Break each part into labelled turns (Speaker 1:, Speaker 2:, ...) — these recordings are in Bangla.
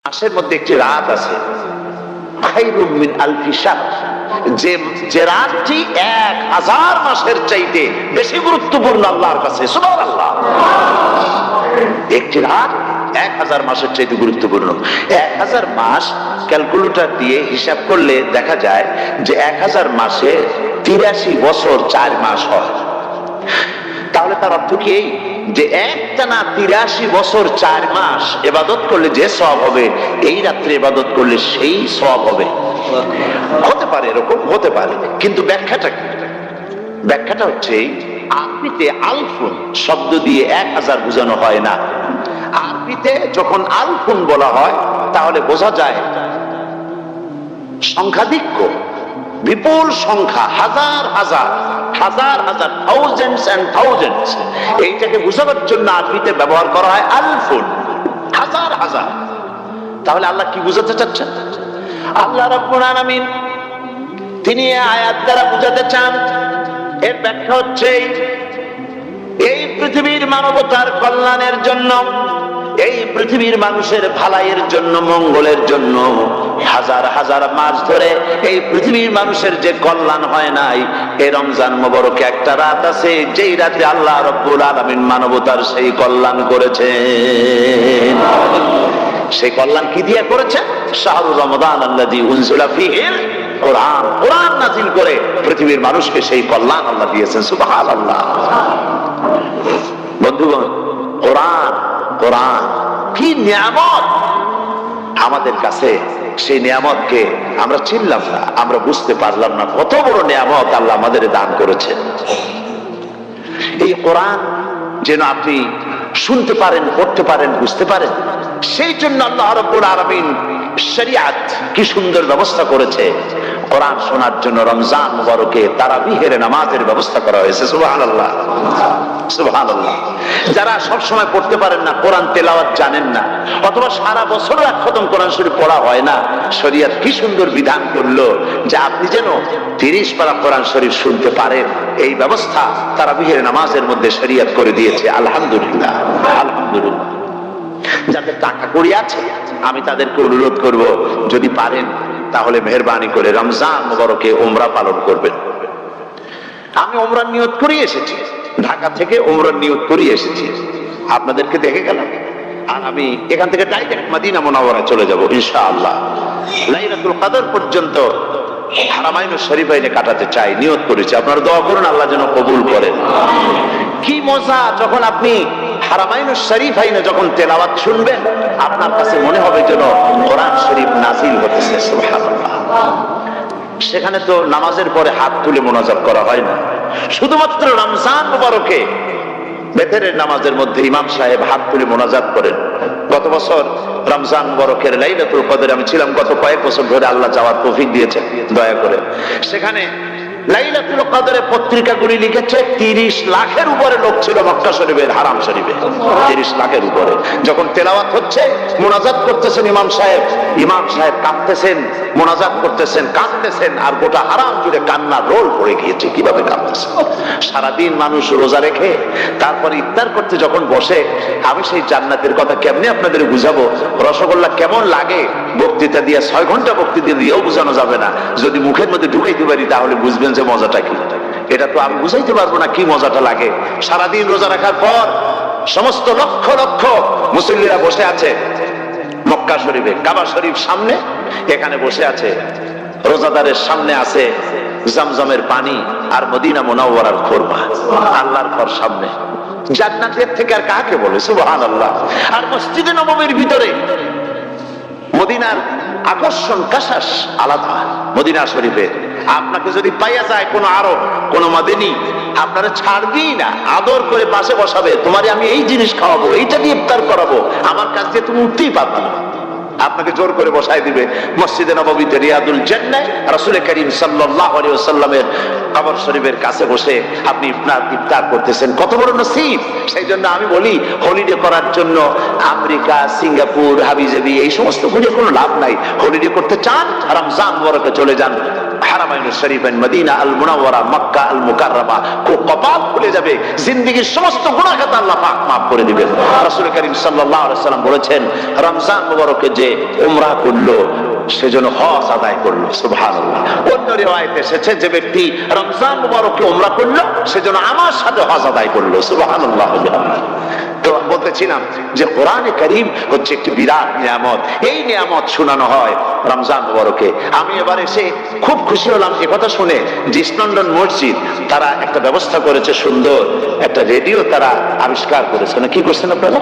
Speaker 1: মাসের মধ্যে একটি রাত আছে খায়রুম মিন আলফি শাহর, যে রাতটি 1000 মাসের চাইতে বেশি গুরুত্বপূর্ণ আল্লাহর কাছে। সুবহানাল্লাহ। একটি রাত 1000 মাসের চাইতে গুরুত্বপূর্ণ। 1000 মাস ক্যালকুলেটর দিয়ে হিসাব করলে দেখা যায় যে 1000 মাসে 83 বছর 4 মাস হয়। তাহলে তার অর্থ কি এই যে একটানা 83 বছর 4 মাস ইবাদত করলে যে সওয়াব হবে, এই রাত্রে ইবাদত করলে সেই সওয়াব হবে? হতে পারে, এরকম হতে পারে, কিন্তু ব্যাখ্যাটা কি? ব্যাখ্যাটা হচ্ছে আরবিতে আলফুন শব্দ দিয়ে 1000 বোঝানো হয় না। আরবিতে যখন আলফুন বলা হয় তাহলে বোঝা যায় সংখ্যাধিক্য, বিপুল সংখ্যা, হাজার হাজার হাজার হাজার, থাউজেন্ডস এন্ড থাউজেন্ডস। এইটাকে বোঝানোর জন্য আরবিতে ব্যবহার করা হয় আলফুন, হাজার হাজার। তাহলে আল্লাহ কি বুঝাতে চাচ্ছেন? আল্লাহ রাব্বুল আলামিন তিনি আয়াত দ্বারা বুঝাতে চান, এর ব্যাখ্যা হচ্ছে এই পৃথিবীর মানবতার কল্যাণের জন্য, এই পৃথিবীর মানুষের ভালাইয়ের জন্য, মঙ্গলের জন্য হাজার হাজার মাস ধরে এই পৃথিবীর মানুষের যে কল্যাণ হয় নাই, এই রমজান মোবারকে একটা রাত আছে যেই রাতে আল্লাহ রাব্বুল আলামিন মানবতার সেই কল্যাণ করেছেন। সেই কল্যাণ কি দিয়ে করেছেন? শাহরুর রমাদান আল্লাযী উনজিলা ফীহিল কোরআন, কোরআন নাযিল করে পৃথিবীর মানুষকে সেই কল্যাণ আল্লাহ দিয়েছেন। সুবহানাল্লাহ। বন্ধুগণ, কোরআন, কোরআন কি নিয়ামত আমাদের কাছে! সেই নিয়ামতকে আমরা চিনলাম না, আমরা বুঝতে পারলাম না কত বড় নিয়ামত আল্লাহ আমাদের দান করেছেন। এই কোরআন যেন আপনি শুনতে পারেন, পড়তে পারেন, বুঝতে পারেন, সেই জন্য আল্লাহ রাব্বুল আলামিন শরিয়াত কি সুন্দর ব্যবস্থা করেছে। কোরআন শোনার জন্য রমজান মুবারকে তারাবিহের নামাজের ব্যবস্থা করা হয়েছে। সুবহানাল্লাহ, সুবহানাল্লাহ। যারা সব সময় পড়তে পারেন না, কোরআন তেলাওয়াত জানেন না, অথবা সারা বছর এক খতম কোরআন শরীফ পড়া হয় না, শরিয়ত কি সুন্দর বিধান করলো যে আপনি যেন 30 পারা কোরআন শরীফ শুনতে পারেন। এই ব্যবস্থা তারাবিহের নামাজের মধ্যে শরিয়ত করে দিয়েছে। আলহামদুলিল্লাহ, আলহামদুলিল্লাহ। যাদের টাকা কড়ি আছে আমি তাদেরকে অনুরোধ করব, যদি পারেন তাহলে মেহেরবানি করে রমজান মুবারকে উমরা পালন করবেন। আমি উমরার নিয়ত করে এসেছি, ঢাকা থেকে উমরার নিয়ত করে এসেছি, আপনাদেরকে দেখে গেলাম। আর আমি এখান থেকে ডাইরেক্ট মদিনা মুনাওয়ারায় চলে যাব ইনশাআল্লাহ। লাইলাতুল কদর পর্যন্ত হারামাইন শরীফাইনে কাটাতে চাই, নিয়ত করেছি। আপনারা দোয়া করুন আল্লাহ যেন কবুল করেন। কি মজা যখন আপনি হারামাইন শরীফাইনে যখন তেলাওয়াত শুনবেন, আপনার কাছে মনে হবে যেন কোরআন শরীফ নাযিল হতেছে। সুবহানাল্লাহ। সেখানে তো নামাজের পরে হাত তুলে মোনাজাত করা হয় না, শুধুমাত্র রমজান মুবারকে বেতেরের নামাজের মধ্যে ইমাম সাহেব হাত তুলে মোনাজাত করেন। গত বছর রমজান মুবারকের লাইলাতুল কদরে আমি ছিলাম, গত কয়েক বছর ধরে আল্লাহ যাওয়ার তৌফিক দিয়েছেন দয়া করে। সেখানে লাইলাতুল কদরে পত্রিকাগুলি লিখেছে 30 লাখের উপরে লোক ছিল মক্কা শরীফের, হারাম শরীফে 30 লাখের উপরে। যখন তেলাওয়াত হচ্ছে, মোনাজাত করতেছেন ইমাম সাহেব, ইমাম সাহেব কাঁদতেছেন, মোনাজাত করতেছেন, কাঁদতেছেন, আর গোটা হারাম জুড়ে কান্নার রোল পড়ে গিয়েছে। কিভাবে কাঁদতেছেন! সারাদিন মানুষ রোজা রেখে তারপরে ইফতার করতে যখন বসে, আমি সেই জান্নাতের কথা কেমনে আপনাদের বুঝাবো? রসগোল্লা কেমন লাগে বক্তৃতা দিয়ে 6 ঘন্টা বক্তৃতা দিয়েও বোঝানো যাবে না। যদি মুখের মধ্যে ঢুকাইতে পারি তাহলে বুঝবেন যে মজাটা কি। এটা তো আমি বুঝাইতে পারবো না কি মজাটা লাগে। সারাদিন রোজা রাখার পর সমস্ত লক্ষ লক্ষ মুসল্লিরা বসে আছে মক্কা শরীফে, কাবা শরীফ সামনে, এখানে বসে আছে। রোজাদারের সামনে আছে জমজমের পানি আর মদিনা মুনাওয়ারার খুরমা। আল্লাহর ঘর সামনে, জান্নাতের থেকে আর কাকে বলে! সুবহানাল্লাহ। আর মসজিদে নববীর ভিতরে মদিনার আকর্ষণ কাশাস আলাদা। মদিনা শরীফে আপনাকে যদি পাইয়া যায় কোন আরব, কোন মাদিনী, আপনারা ছাড়বেই না, আদর করে পাশে বসাবে, তোমারে আমি এই জিনিস খাওয়াবো, এইটা দিয়ে ইফতার করাবো, আমার কাছ দিয়ে তুমি উঠতেই পারবে না। আপনাকে জোর করে বসাই দিবে মসজিদে নববীতে, রিয়াদুল জান্নাহ, রাসূল করিম সাল্লাল্লাহু আলাইহি ওয়াসাল্লামের কবর শরীফের কাছে বসে আপনি ইফতার করতেছেন। কত বড় নসিব! সেই জন্য আমি বলি, হলিডে করার জন্য আমেরিকা, সিঙ্গাপুর, হাবিজাবি এই সমস্ত ঘুরে কোনো লাভ নাই। হলিডে করতে চান, রমজান মুবারকে চলে যান হারামাইন শরীফাইন, মদিনা আল মুনাওয়ারা, মক্কা আল মুকাররমা কপাল খুলে যাবে, জিন্দেগীর সমস্ত গুনাহ খাতা আল্লাহ পাক মাফ করে দিবেন। রাসূল করিম সাল্লাল্লাহু আলাইহি ওয়াসাল্লাম বলেছেন, রমজান মুবারকে যে উমরা করলো সেজন্য হজ আদায় করলো। সুবহানাল্লাহ। অন্য রিওয়ায়াতে এসেছে, যে ব্যক্তি রমজান মুবারকে উমরা করলো সেজন্য আমার সাথে হজ আদায় করলো। সুবহানাল্লাহ। তো বলতেছিলাম যে কোরআনে কারীম হচ্ছে একটি বিরাট নিয়ামত। এই নিয়ামত শোনানো হয় রমজান মুবারকে। আমি এবার এসে খুব খুশি হলাম এ কথা শুনে যে ইস্ট লন্ডন মসজিদ তারা একটা ব্যবস্থা করেছে, সুন্দর একটা রেডিও তারা আবিষ্কার করেছে। না কি করছেন আপনারা?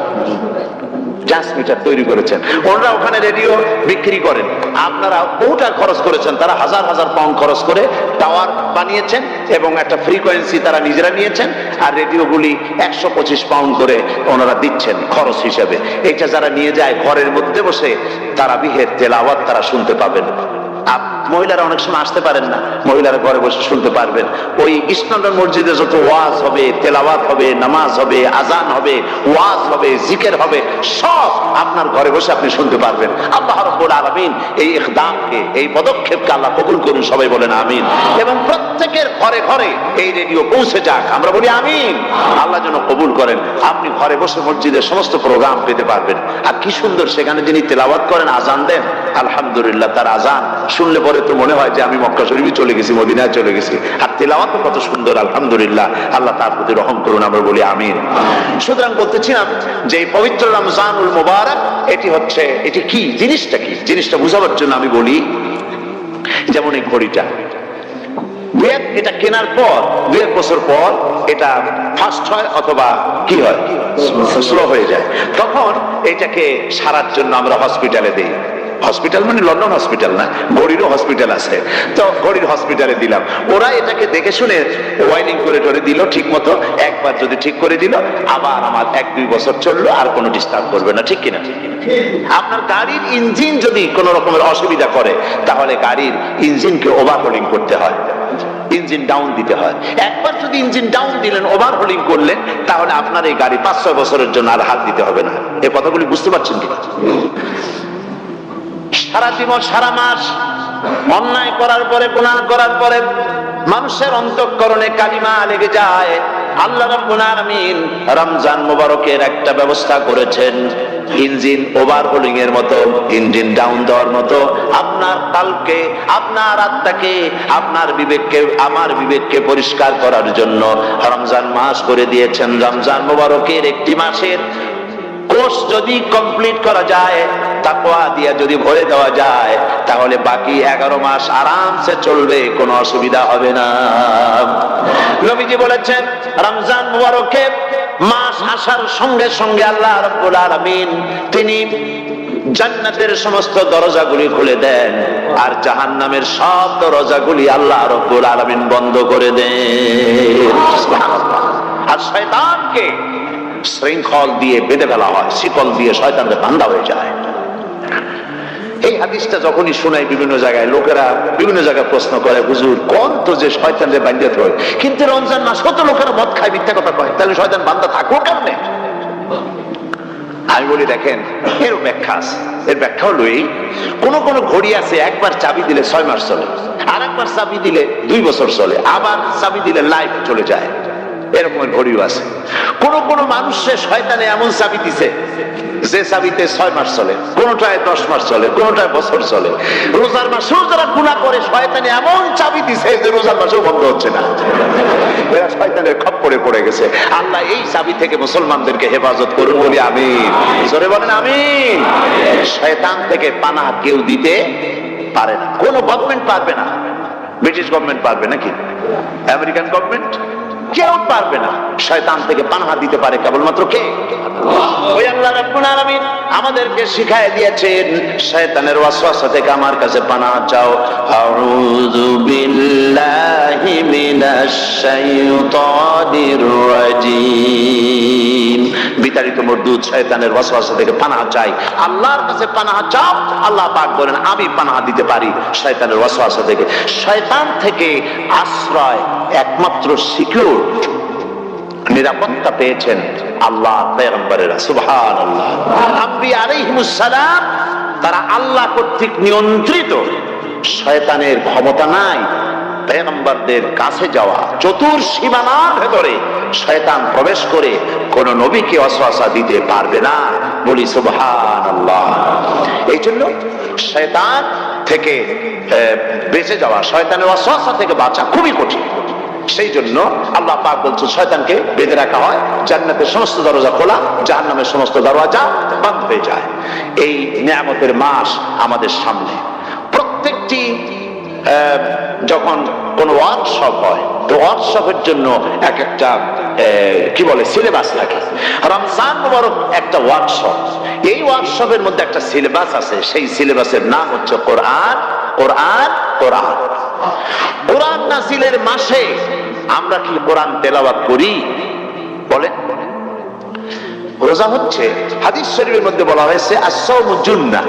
Speaker 1: ট্রান্সমিটার তৈরি করেছেন। ওনারা ওখানে রেডিও বিক্রি করেন, আপনারা বহুটা খরচ করেছেন, তারা হাজার হাজার পাউন্ড খরচ করে টাওয়ার বানিয়েছেন এবং একটা ফ্রিকোয়েন্সি তারা নিজেরা নিয়েছেন, আর রেডিওগুলি 125 পাউন্ড করে ওনারা দিচ্ছেন খরচ হিসেবে। এটা যারা নিয়ে যায় ঘরের মধ্যে বসে তারাবিহের তেলাওয়াত তারা শুনতে পাবেন। মহিলারা অনেক সময় আসতে পারেন না, মহিলারা ঘরে বসে শুনতে পারবেন। ওই ইস্ট লন্ডন মসজিদে যত ওয়াজ হবে, তেলাওয়াত হবে, নামাজ হবে, আজান হবে, ওয়াজ হবে, জিকির হবে, সব আপনার ঘরে বসে আপনি শুনতে পারবেন। আল্লাহ রাব্বুল আলামিন এই ইকদামকে, এই পদক্ষেপকে আল্লাহ কবুল করুন, সবাই বলেন আমিন। এবং প্রত্যেকের ঘরে ঘরে এই রেডিও পৌঁছে যাক, আমরা বলি আমিন। আল্লাহ যেন কবুল করেন। আপনি ঘরে বসে মসজিদের সমস্ত প্রোগ্রাম পেতে পারবেন। আর কি সুন্দর সেখানে যিনি তেলাওয়াত করেন, আজান দেন, আলহামদুলিল্লাহ, তার আজান শুনলে পরে তো মনে হয় যে আমি মক্কা শরীফে চলে গেছি, মদিনায় চলে গেছি। আর তেলাওয়াত কত সুন্দর, আলহামদুলিল্লাহ। আল্লাহ তার প্রতি রহম করুন, আমরা বলি আমিন। সুতরাং বলতেছিলাম যে এই পবিত্র রমজানুল মুবারক এটি কি, জিনিসটা কি, জিনিসটা বুঝাবার জন্য আমি বলি, যেমন এই ঘড়িটা, এটা কেনার পর 2-1 বছর পর এটা ফাস্ট হয় অথবা কি হয়, স্লো হয়ে যায়। তখন এটাকে সারার জন্য আমরা হসপিটালে দিই। হসপিটাল মানে লন্ডন হসপিটাল না, ঘড়িরও হসপিটাল আছে। তো ঘড়ির হসপিটালে দিলাম, ওরা এটাকে দেখে শুনে ওয়াইনিং করে টরে দিল ঠিক মতো। একবার যদি ঠিক করে দিল, আবার আমার 1-2 বছর চললো, আর কোনো ডিস্টার্ব করবে না, ঠিক কিনা? আপনার গাড়ির ইঞ্জিন যদি কোনো রকমের অসুবিধা করে, তাহলে গাড়ির ইঞ্জিনকে ওভারহোলিং করতে হয়, ইঞ্জিন ডাউন দিতে হয়। একবার যদি ইঞ্জিন ডাউন দিলেন, ওভারহোলিং করলেন, তাহলে আপনার এই গাড়ি 5-6 বছরের জন্য আর হাত দিতে হবে না। এই কথাগুলি বুঝতে পারছেন কিনা? সারা জীবন, সারা মাস অন্যায় করার পরে, গুনাহ করার পরে মানুষের অন্তঃকরণে কালিমা লেগে যায়। আল্লাহ রাব্বুল আলামিন রমজান মুবারকের একটা ব্যবস্থা করেছেন, ইঞ্জিন ওভারহোলিং এর মতো, ইঞ্জিন ডাউন দেওয়ার মতো। আপনার কালকে, আপনার আত্মাকে, আপনার বিবেককে, আমার বিবেককে পরিষ্কার করার জন্য রমজান মাস করে দিয়েছেন। রমজান মুবারকের একটি মাসের কোর্স যদি কমপ্লিট করা যায়, তাকওয়া দিয়ে যদি ভরে দেওয়া যায়, তাহলে বাকি 11 মাস আরামসে চলবে, কোনো অসুবিধা হবে না। নবীজি বলেছেন, রমজান মুবারকে মাস আসার সঙ্গে সঙ্গে আল্লাহ রাব্বুল আলামিন তিনি জান্নাতের সমস্ত দরজাগুলি খুলে দেন, আর জাহান্নামের সব দরজাগুলি আল্লাহ রাব্বুল আলামিন বন্ধ করে দেন। সুবহানাল্লাহ। আর শয়তানকে শৃঙ্খল দিয়ে বেঁধে ফেলা হয়, শিকল দিয়ে শয়তানের বান্দা হয়ে যায়। এই হাদিসটা যখনই শোনাই বিভিন্ন জায়গায়, লোকেরা বিভিন্ন জায়গায় প্রশ্ন করে, হুজুর কোন তো যে শয়তানের বান্দা হয়, কিন্তু রমজান মাস কত লোকেরা মদ খায়, মিথ্যা কথা কয়, তাহলে শয়তান বান্দা থাকবো কেমনে? আমি বলি, দেখেন, এর ব্যাখ্যা আছে। এর ব্যাখ্যা হলো এই, কোন কোন ঘড়ি আছে একবার চাবি দিলে 6 মাস চলে, আর একবার চাবি দিলে 2 বছর চলে, আবার চাবি দিলে লাইফ চলে যায়। এরকমের ঘড়িও আছে। কোন কোন মানুষের শয়তানে এমন চাবি দিছে যে চাবিতে 6 মাস চলে, কোনটায় 10 মাস চলে, কোনটায় বছর চলে। রোজার মাসেও যারা গুনাহ করে, শয়তানে এমন চাবি দিছে যে রোজার মাসেও বন্ধ হচ্ছে না। এরা শয়তানের খপ্পরে পড়ে গেছে। আল্লাহ এই চাবি থেকে মুসলমানদেরকে হেফাজত করুন, বলি আমিন। জোরে বলেন আমিন। শয়তান থেকে পানাহ কেউ দিতে পারে না, কোন গভর্নমেন্ট পারবে না। ব্রিটিশ গভর্নমেন্ট পারবে নাকি? American government? কেউ পারবে না। শয়তান থেকে পানাহা দিতে পারে কেবলমাত্র কে? ওই আল্লাহ রাব্বুল আলামিন আমাদেরকে শিখায় দিয়েছেন, শয়তানের ওয়াসওয়াসা থেকে আমার কাছে পানাহা চাও। আউযু বিল্লাহি মিনাশ শাইতানির রাজিম। বিতাড়িত মরদুদ শয়তানের ওয়াসওয়াসা থেকে পানাহা চাই, আল্লাহর কাছে পানাহা চাও। আল্লাহ পাক বলেন, আমি পানাহা দিতে পারি শয়তানের ওয়াসওয়াসা থেকে। শয়তান থেকে আশ্রয় একমাত্র সিকিউর, নিরাপত্তা পেয়েছেন আল্লাহ পয়গম্বরেরা। সুবহানাল্লাহ। আম্বিয়া আলাইহিমুস সালাম তারা আল্লাহ কর্তৃক নিয়ন্ত্রিত, শয়তানের ক্ষমতা নাই পয়গম্বরদের কাছে যাওয়া। চতুর সীমানার ভেতরে শয়তান প্রবেশ করে কোন নবীকে ওয়াসওয়াসা দিতে পারবে না। বলি সুবহানাল্লাহ। এই জন্য শয়তান থেকে বেঁচে যাওয়া, শয়তানের ওয়াসওয়াসা থেকে বাঁচা খুবই কঠিন। সেই জন্য আল্লাহ পাক বলছেন শয়তানকে বেঁধে রাখা হয়, জান্নাতের সমস্ত দরজা খোলা, জাহান্নামের সমস্ত দরজা বন্ধ হয়ে যায়। এই নিয়ামতের মাস আমাদের সামনে। প্রত্যেকটি যখন কোন ওয়ার্কশপ হয়, তো ওয়ার্কশপের জন্য এক একটা কি বলে সিলেবাস থাকে। রমজান মুবারক একটা ওয়ার্কশপ। এই ওয়ার্কশপের মধ্যে একটা সিলেবাস আছে, সেই সিলেবাসের নাম হচ্ছে কোরআন। কোরআন কোরআন কোরআন নাযিলের মাসে আমরা কি কোরআন তেলাওয়াত করি? বলেন। রোজা হচ্ছে, হাদিস শরীফের মধ্যে বলা হয়েছে আস-সাওমু জুন্নাহ,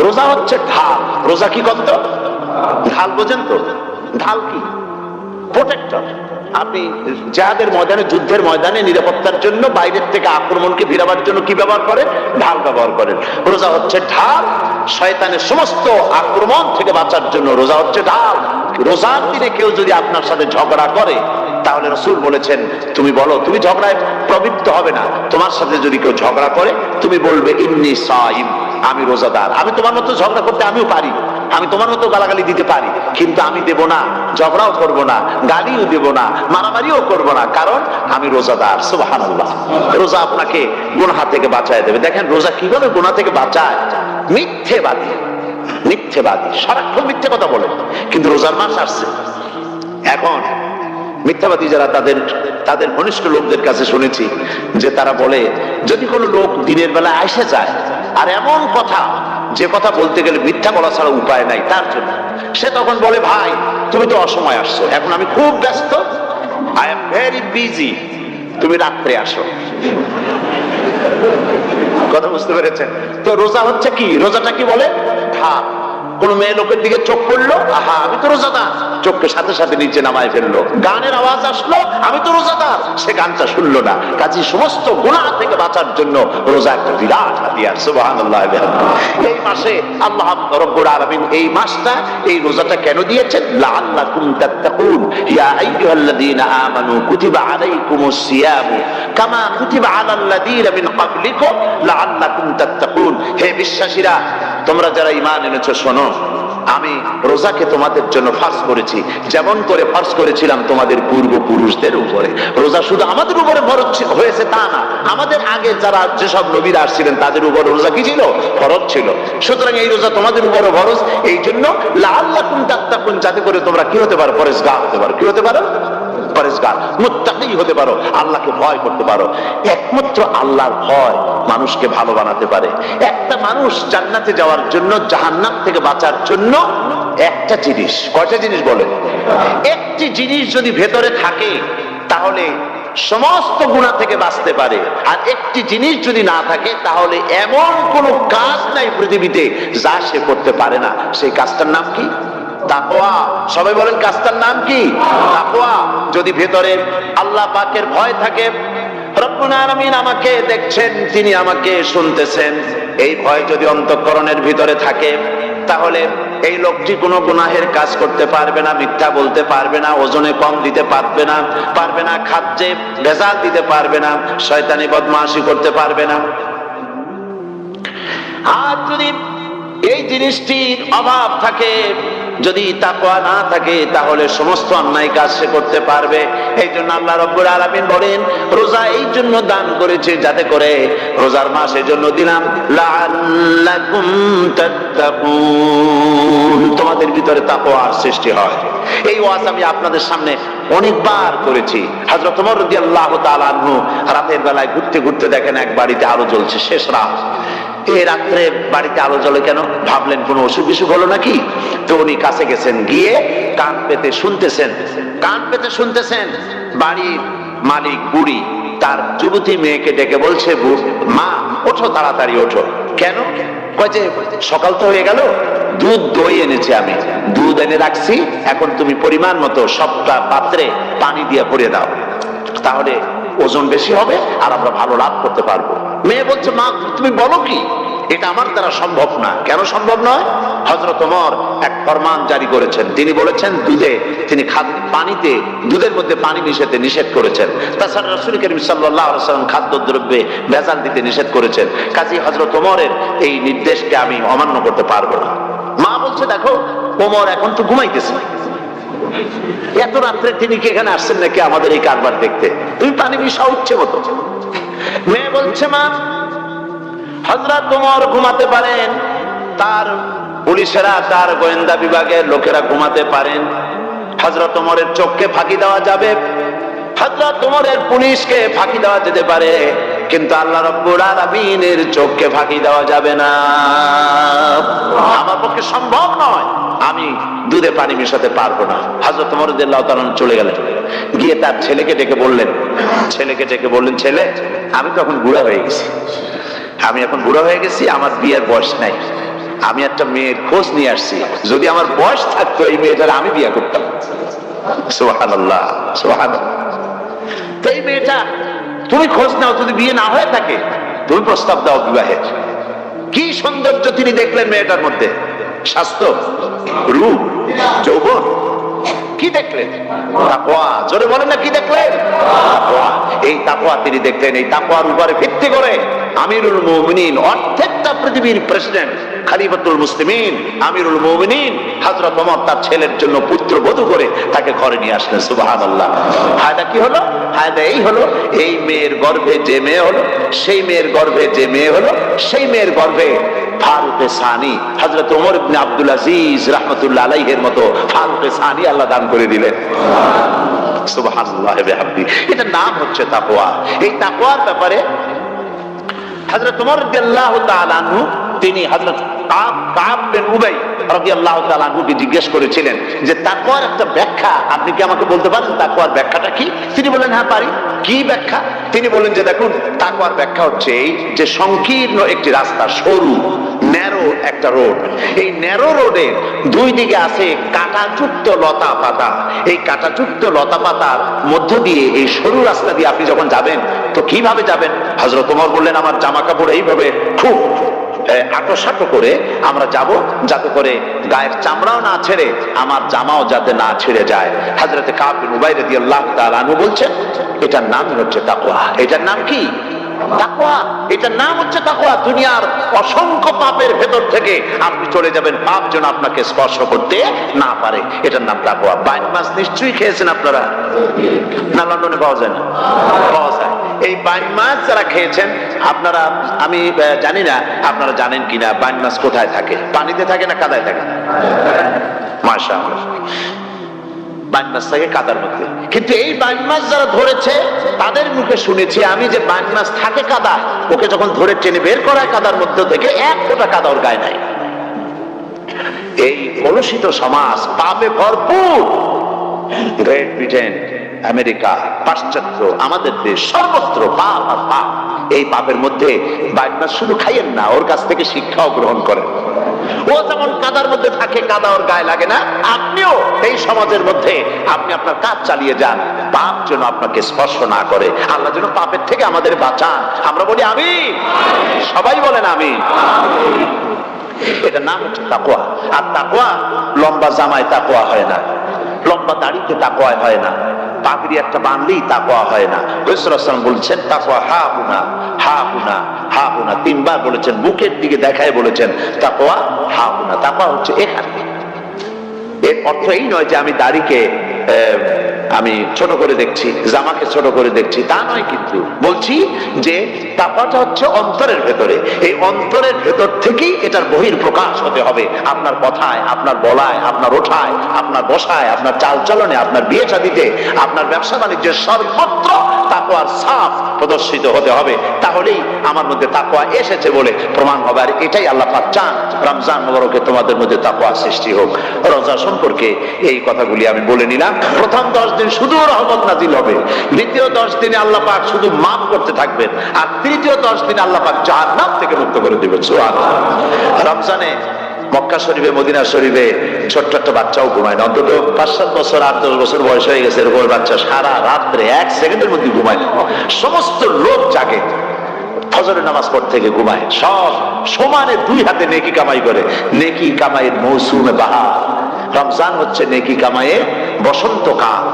Speaker 1: রোজা হচ্ছে ঢাল। রোজা কি করত? ঢাল। বোঝেন তো ঢাল কি? প্রোটেক্টর। আপনি জিহাদের ময়দানে, যুদ্ধের ময়দানে নিরাপত্তার জন্য, বাইরের থেকে আক্রমণকে ভিড়াবার জন্য কি ব্যবহার করেন? ঢাল ব্যবহার করেন। রোজা হচ্ছে ঢাল। শয়তানের সমস্ত আক্রমণ থেকে বাঁচার জন্য রোজা হচ্ছে ঢাল। রোজার দিনে কেউ যদি আপনার সাথে ঝগড়া করে, তাহলে রাসূল বলেছেন তুমি বলো, তুমি ঝগড়ায় প্রবৃত্ত হবে না। তোমার সাথে যদি কেউ ঝগড়া করে, তুমি বলবে ইন্নী সাইম, আমি রোজাদার। আমি তোমার মতো ঝগড়া করতে আমিও পারি, আমি তোমার মতো গালাগালি দিতে পারি, কিন্তু আমি দেব না, ঝগড়াও করব না, গালিও দেব না, মারামারিও করব না, কারণ আমি রোজাদার। সুবহানাল্লাহ। রোজা আপনাকে গুনাহ থেকে বাঁচায় দেবে। দেখেন রোজা কিভাবে গুনাহ থেকে বাঁচায়। মিথ্যেবাদী, মিথ্যেবাদী সারাক্ষণ মিথ্যে কথা বলে, কিন্তু রোজার মাস আসছে। এখন মিথ্যাবাদী যারা, তাদের ঘনিষ্ঠ লোকদের কাছে শুনেছি যে তারা বলে, যদি কোনো লোক দিনের বেলা এসে যায় আর এমন কথা, যে কথা বলতে গেলে মিথ্যা বলা ছাড়া উপায় নাই তার জন্য, সে তখন বলে ভাই তুমি তো অসময় আসছো, এখন আমি খুব ব্যস্ত, আই এম ভেরি বিজি, তুমি রাত্রে আসো। কথা বুঝতে পেরেছেন তো? রোজা হচ্ছে কি? রোজাটা কি বলে? ঢাল। কোন মেয়ে লোকের দিকে চোখ পড়লো, আহা আমি তো রোজাদার, চোখকে সাথে সাথে নিচে নামায় ফেললো। গানের আওয়াজ আসলো, আমি তো রোজাদার, সে গানটা শুনলো না। কাজে সমস্ত গুনাহ থেকে বাঁচার জন্য রোজা একটা বিরাট হাতিয়ার। সুবহানাল্লাহ। এই মাসে আল্লাহ রাব্বুল আলামিন এই মাসটা, এই রোজাটা কেন দিয়েছেন? লাআল্লাকুম তাত্তাকুন, ইয়া আইয়ুহাল্লাযীনা আমানু কুতিবা আলাইকুমুস সিয়ামু কামা কুতিবা আলাল্লাযীনা মিন ক্বাবলিকুম লাআল্লাকুম তাত্তাকুন। হে বিশ্বাসীরা, তোমরা যারা ঈমান এনেছো, শোনো, আমি রোজাকে তোমাদের জন্য ফরজ করেছি, যেমন করে ফরজ করেছিলাম তোমাদের পূর্বপুরুষদের উপরে। রোজা শুধু আমাদের উপরে ফরজ হয়েছে তা না, আমাদের আগে যারা যেসব নবীরা আসছিলেন তাদের উপর রোজা কি ছিল? ফরজ ছিল। সুতরাং এই রোজা তোমাদের উপরে ফরজ, এই জন্য লাআল্লাকুম তাত্তাকুন, যাতে করে তোমরা কি হতে পারো? পরেজগার হতে পারো। কি হতে পারো? পরেজগার, মুত্তাকি হতে পারো, আল্লাহকে ভয় করতে পারো। একমাত্র আল্লাহর ভয় মানুষকে ভালো বানাতে পারে। একটা মানুষ জান্নাতে যাওয়ার জন্য, জাহান্নাম থেকে বাঁচার জন্য একটা জিনিস, কয়টা জিনিস বলে? একটি জিনিস যদি ভেতরে থাকে তাহলে সমস্ত গুনাহ থেকে বাঁচতে পারে। আর একটি জিনিস যদি না থাকে তাহলে এমন কোন কাজ নাই পৃথিবীতে যা সে করতে পারে না। সেই কাজটার নাম কি? তাকওয়া। সবাই বলেন কাজটার নাম কি? তাকওয়া। যদি ভেতরে আল্লাহ পাকের ভয় থাকে, রব্বুল আলামিন আমাকে দেখছেন, তিনি আমাকে শুনতেছেন, এই ভয় যদি অন্তঃকরণের ভিতরে থাকে, তাহলে এই লোকটি কোনো গুনাহের কাজ করতে পারবে না, মিথ্যা বলতে পারবে না, ওজনে কম দিতে পারবে না, খাদ্যে ভেজাল দিতে পারবে না, শয়তানি বদমাশি করতে পারবে না। আর যদি এই জিনিসটির অভাব থাকে, যদি তাকওয়া না থাকে, তাহলে সমস্ত অন্যায় কাজ সে করতে পারবে। এই জন্য আল্লাহ রাব্বুল আলামিন বলেন, রোজা এই জন্য দান করেছে যাতে করে, রোজার মাস এই জন্য দিলাম, লাআল্লাকুম তাত্তাকুন, তোমাদের ভিতরে তাকওয়ার সৃষ্টি হয়। এই ওয়াজ আমি আপনাদের সামনে অনেকবার করেছি। হযরত ওমর রাদিয়াল্লাহু তাআলা আনহু রাতের বেলায় ঘুরতে ঘুরতে দেখেন এক বাড়িতে আলো জ্বলছে, শেষ রাত। এই রাত্রে বাড়িতে আলো জ্বলে কেন? ভাবলেন কোনো অসুখ বিসুখ হলো নাকি। তো উনি কাছে গেছেন, গিয়ে কান পেতে শুনতেছেন। বাড়ির মালিক বুড়ি তার যুবতী মেয়েকে ডেকে বলছে, মা ওঠো, তাড়াতাড়ি ওঠো। কেন? কয় যে সকাল তো হয়ে গেল, দুধ দই এনেছি, আমি দুধ এনে রাখছি, এখন তুমি পরিমাণ মতো সবটা পাত্রে পানি দিয়ে ভরে দাও, তাহলে ওজন বেশি হবে আর আমরা ভালো লাভ করতে পারবো। মেয়ে বলছে, মা তুমি বলো কি? এটা আমার দ্বারা সম্ভব না। কেন সম্ভব নয়? হযরত ওমর এক ফরমান জারি করেছেন। তিনি বলেছেন তিনি পানিতে দুধের মধ্যে পানি মিশাতে নিষেধ করেছেন। তাছাড়া রাসূল করিম সাল্লাল্লাহু আলাইহি ওয়াসাল্লাম খাদ্যদ্রব্যে ভেজাল দিতে নিষেধ করেছেন। কাজী হযরত ওমরের এই নির্দেশকে আমি অমান্য করতে পারবো না। মা বলছে, দেখো ওমর এখন তো ঘুমাইতেছে, এত রাত্রে তিনি কি এখানে আসছেন নাকি আমাদের এই কারবার দেখতে? তুমি পানি মিশাও ইচ্ছে মতো। মেয়ে বলছে, মা হযরত ওমর ঘুমাতে পারেন, তার পুলিশেরা, তার গোয়েন্দা বিভাগের লোকেরা ঘুমাতে পারেন, হযরত ওমরের চোখকে ফাঁকি দেওয়া যাবে, হযরত ওমরের পুলিশকে ফাঁকি দেওয়া যেতে পারে, কিন্তু আল্লাহ রাব্বুল আলামিনের চোখকে ফাঁকি দেওয়া যাবে না। আমার পক্ষে সম্ভব নয়, আমি দুধে পানি মেশাতে পারবো না। হযরত ওমর রাদিয়াল্লাহু তাআলা চলে গেলেন, গিয়ে তার ছেলেকে ডেকে বললেন, ছেলে আমি তো এখন বুড়া হয়ে গেছি, আমার বিয়ের বয়স নাই, আমি একটা মেয়ের খোঁজ নিয়ে আসছি, যদি আমার বয়স থাকতো এই মেয়েটার আমি বিয়ে করতাম। সুবহানাল্লাহ, সুবহানাল্লাহ। তো এই মেয়েটা তুমি খোঁজ নাও, যদি বিয়ে না হয়ে থাকে তুমি প্রস্তাব দাও বিবাহের। কি সৌন্দর্য তিনি দেখলেন মেয়েটার মধ্যে, স্বাস্থ্য, রূপ, যৌবন, কি দেখলেন? তাকওয়া। জোরে বলেন না, কি দেখলেন? তাকওয়া। এই তাকওয়া তিনি দেখলেন। এই তাকওয়ার উপরে ভিত্তি করে আমিরুল মুমিনিন, অর্ধেকটা পৃথিবীর প্রেসিডেন্ট, খলিফাতুল মুসলিমিন, আমিরুল মুমিনিন হযরত ওমর তার ছেলের জন্য পুত্রবধূ করে তাকে ঘরে নিয়ে আসলেন। সুবহানাল্লাহ। ফায়দা কি হলো? ফায়দা এই হলো, এই মেয়ের গর্ভে যে মেয়ে হলো, সেই মেয়ের গর্ভে যে মেয়ে হলো, সেই মেয়ের গর্ভে ফারুকে সানি হযরত ওমর ইবনে আব্দুল আজিজ রাহমাতুল্লাহ আলাইহির মতো ফারুকে সানি আল্লাহ দান করে দিলেন। সুবহানাল্লাহ ওয়া বিহামদিহি। এটার নাম হচ্ছে তাকওয়া। এই তাকওয়ার ব্যাপারে হযরত ওমর রাদিয়াল্লাহু তাআলা আনহু তিনি হযরত কাব বিন উবাই রাদিয়াল্লাহু তাআলা আনহুকে জিজ্ঞেস করেছিলেন যে তাকওয়ার একটা ব্যাখ্যা আপনি কি আমাকে বলতে পারেন, তাকওয়ার ব্যাখ্যাটা কি? তিনি বললেন, হ্যাঁ পারি। কি ব্যাখ্যা? তিনি বললেন যে দেখুন, তাকওয়ার ব্যাখ্যা হচ্ছে এই যে সংকীর্ণ একটি রাস্তা, সরু ন্যারো একটা রোড, এই ন্যারো রোডে দুই দিকে আছে কাঁটাযুক্ত লতা পাতা, এই কাঁটাযুক্ত লতা পাতার মধ্য দিয়ে এই সরু রাস্তা দিয়ে আপনি যখন যাবেন তো কিভাবে যাবেন? হযরত ওমর বললেন, আমার জামা কাপড় এইভাবে খুব আটোসাটো করে আমরা যাব, যাতে করে গায়ের চামড়াও না ছেড়ে আমার জামাও যাতে না ছেড়ে যায়। হযরত কাব বিন উবাই রাদিয়াল্লাহু তাআলা আনহু বলছেন, এটার নাম হচ্ছে তাকওয়া। এটার নাম কি? তাকওয়া। এটার নাম হচ্ছে তাকওয়া। দুনিয়ার অসংখ্য পাপের ভেতর থেকে আপনি চলে যাবেন, পাপ যেন আপনাকে স্পর্শ করতে না পারে। এটার নাম তাকওয়া। বাইন মাছ নিশ্চয়ই খেয়েছেন আপনারা, না লন্ডনে পাওয়া যায় না? পাওয়া যায়। এই বাইন মাছ যারা খেয়েছেন আপনারা, আমি জানি না আপনারা জানেন কিনা, বাইন মাছ কোথায় থাকে? পানিতে থাকে না কাদায় থাকে? মাশাআল্লাহ, বাইন মাছ থাকে কাদার মধ্যে। কিন্তু এই বাইন মাছ যারা ধরেছে তাদের মুখে শুনেছি আমি যে বাইন মাছ থাকে কাদা, ওকে যখন ধরে টেনে বের করায় কাদার মধ্যে থেকে এক ফোঁটা কাদা ওর গায়ে নাই। এই কলুষিত সমাজ, পাপে ভরপুর। গ্রেট ব্রিটেন, আমেরিকা, পাশ্চাত্য, আমাদের দেশ, সর্বত্র পাপ আর পাপ। এই পাপের মধ্যে বাইন মাছ শুধু খাইয়েন না, ওর কাছ থেকে শিক্ষাও গ্রহণ করেন। ও যেমন কাদার মধ্যে থাকে, কাদা ওর গায়ে লাগে না, আপনিও এই সমাজের মধ্যে আপনি আপনার কাজ চালিয়ে যান, পাপ যেন আপনাকে স্পর্শ না করে। আল্লাহ যেন পাপের থেকে আমাদের বাঁচান। আমরা বলি আমিন, সবাই বলেন আমিন। এটার নাম হচ্ছে তাকওয়া। আর তাকওয়া লম্বা জামায় তাকওয়া হয় না, লম্বা দাড়িতে তাকওয়া হয় না, পাগড়ি একটা বানলেই তাকওয়া হয় না। রাসূলুল্লাহ সাল্লাল্লাহু আলাইহি ওয়াসাল্লাম বলছেন তাকওয়া হা হুনা, হা হুনা, হা হুনা, তিনবার বলেছেন, বুকের দিকে দেখায় বলেছেন তাকওয়া হা হুনা। তাকওয়া হচ্ছে এখানে। এর অর্থ এই নয় যে আমি দাড়িকে আমি ছোট করে দেখছি, জামাকে ছোট করে দেখছি, তা নয়। কিন্তু বলছি যে তাকওয়াটা হচ্ছে অন্তরের ভেতরে। এই অন্তরের ভেতর থেকেই এটার বহির প্রকাশ হতে হবে। আপনার কথায়, আপনার বলায়, আপনার ওঠায়, আপনার বসায়, আপনার চালচলনে, আপনার বিয়ে শাদীতে, আপনার ব্যবসা বাণিজ্যের সর্বত্র তাকওয়ার ছাপ প্রদর্শিত হতে হবে। তাহলেই আমার মধ্যে তাকওয়া এসেছে বলে প্রমাণ হবে। আর এটাই আল্লাহ পাক চান, রমজান মুবারকে তোমাদের মধ্যে তাকওয়া সৃষ্টি হোক। রোজা সম্পর্কে এই কথাগুলি আমি বলে নিলাম। প্রথম 10 দিন শুধু রহমত নাজিল হবে, দ্বিতীয় 10 দিনে আল্লাহ পাক শুধু মাফ করতে থাকবেন, আর তৃতীয় 10 দিনে আল্লাহ পাক জাহান্নাম থেকে মুক্ত করে দিবেন। সুবহানাল্লাহ। রমজানে মক্কা শরীফে, মদিনা শরীফে ছোট্ট একটা বাচ্চাও ঘুমায় না। অন্তত 5-7 বছর, 8-10 বছর বয়স হয়ে গেছে এরকম বাচ্চা সারা রাত্রে 1 সেকেন্ডের মধ্যে ঘুমায় না। সমস্ত লোক জাগে, ফজরের নামাজ পড় থেকে ঘুমায়, সব সমানে দুই হাতে নেকি কামাই করে। নেকি কামাইয়ের মৌসুমে বাহার, রমজান হচ্ছে নেকি কামাইয়ের বসন্তকাল।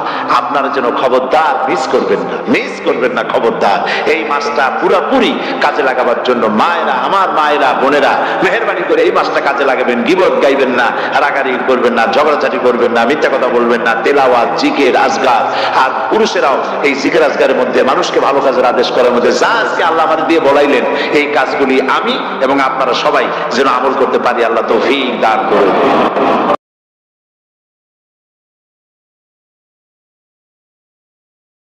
Speaker 1: আপনারা যেন খবরদার মিস করবেন না, মিস করবেন না খবরদার। এই মাসটা পুরোপুরি কাজে লাগাবার জন্য মায়েরা, আমার মায়েরা, বোনেরা, মেহেরবানি করে এই মাসটা কাজে লাগাবেন। গীবত গাইবেন না, রাগারাগি করবেন না, ঝগড়াঝাটি করবেন না, মিথ্যা কথা বলবেন না, তেলাওয়াত, জিকির, আজকার। আর পুরুষেরাও এই জিকির আজকারের মধ্যে, মানুষকে ভালো কাজের আদেশ করার মধ্যে যা আজকে আল্লাহ আমাদের দিয়ে বলাইলেন, এই কাজগুলি আমি এবং আপনারা সবাই যেন আমল করতে পারি। আল্লাহ তৌফিক দান করুন।